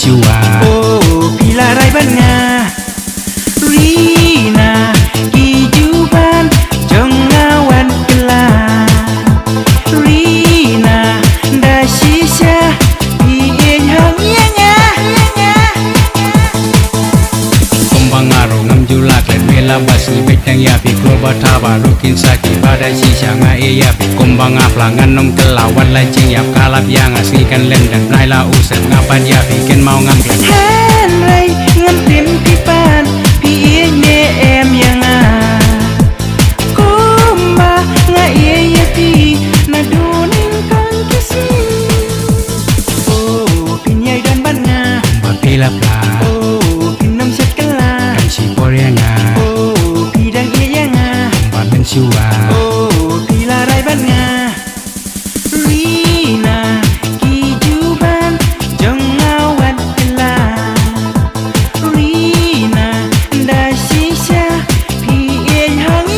chua. Oh pilarai banga Rina kehidupan jangan kelar Rina dah sisa piin hang Kumbang aro ngam julak let bela basi betang ya pi kurba thaba rukin saki pada sisa nga ya pi kumbang aplangan nom kelawan lancing yap kalap yang aslikan lendang naila usap ngapan ya pi ken mau ngam klan Han rai ngam tim pipan piin ne em yang Kumba nga ya pi na duning kang kisi Oh pinyai dan banga Bapila pla Oh pinam sekelah si porianga Oh pidang iya baben chua. Oh pilarai banga Rina kehidupan jangan kelar Rina dah sisa piin hang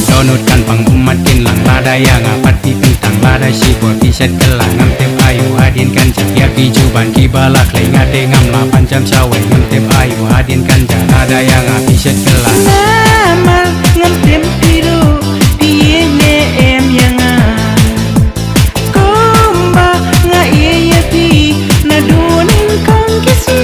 Donutkan pang umat kinlang lada yang apati tentang lada si boti set kelang ngam tem ayu hadinkan jaya kehidupan kibalak lay ngade ngam 8 jam sawai ngam tem ayu hadinkan jaya lada yang api set kelang Nama ngam tem piru piin ne em yang Kumba nga iya pi na duning kang kisi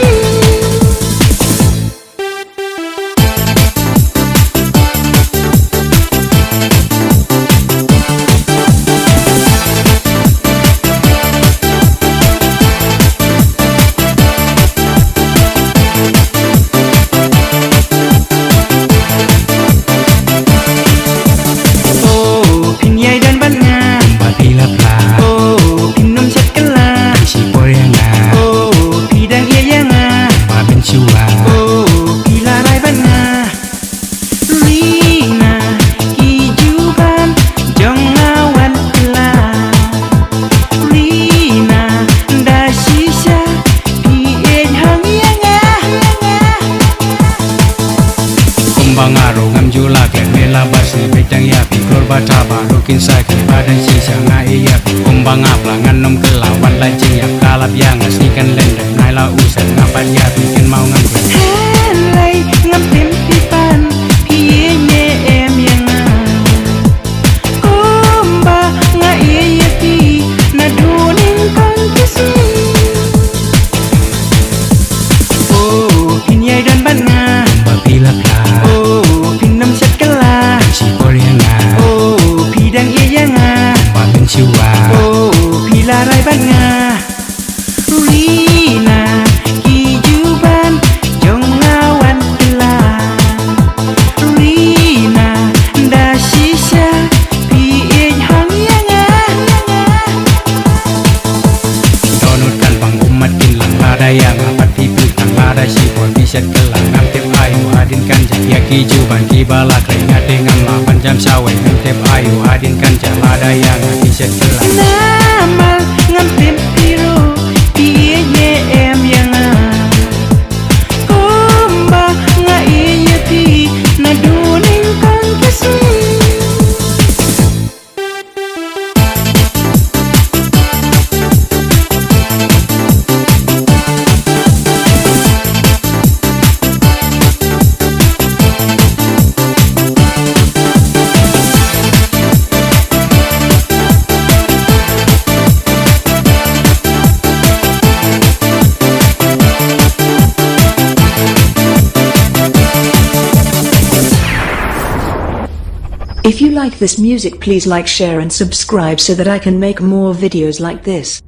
Oh pinyai dan banga Bapila pla Oh pinam sekelah si porianga Oh pidang iya baben chua. Oh pilarai banga Rina kehidupan jangan kelar Rina dah sisa piin hang Kumbang aro ngam julak let bela basi betang ya pi kurba thaba rukin saki pada sisa nga ya pi kumbang aplangan nom kelawan lancing yap kalap yang aslikan lendang naila usap ngapan ya pi ken mau ngam klan Han rai ngam tim pipan piin ne em yang Kumba nga iya pi na duning kang kisi Oh pinyai dan banga Bapila pla Oh pinam sekelah si porianga Oh pidang iya baben chua. Oh pilarai banga Rina kehidupan jangan kelar Rina dah sisa piin hang Donutkan pang umat kinlang lada yang apati tentang lada si boti set kelang ngam tem ayu hadinkan jaya kehidupan kibalak lay ngade ngam 8 jam sawai ngam tem ayu hadinkan jaya lada yang api set kelang Nama ngam tim piru piin ne em yang Kumba nga iya pi na duning kang kisi If you like this music, please like, share and subscribe so that I can make more videos like this.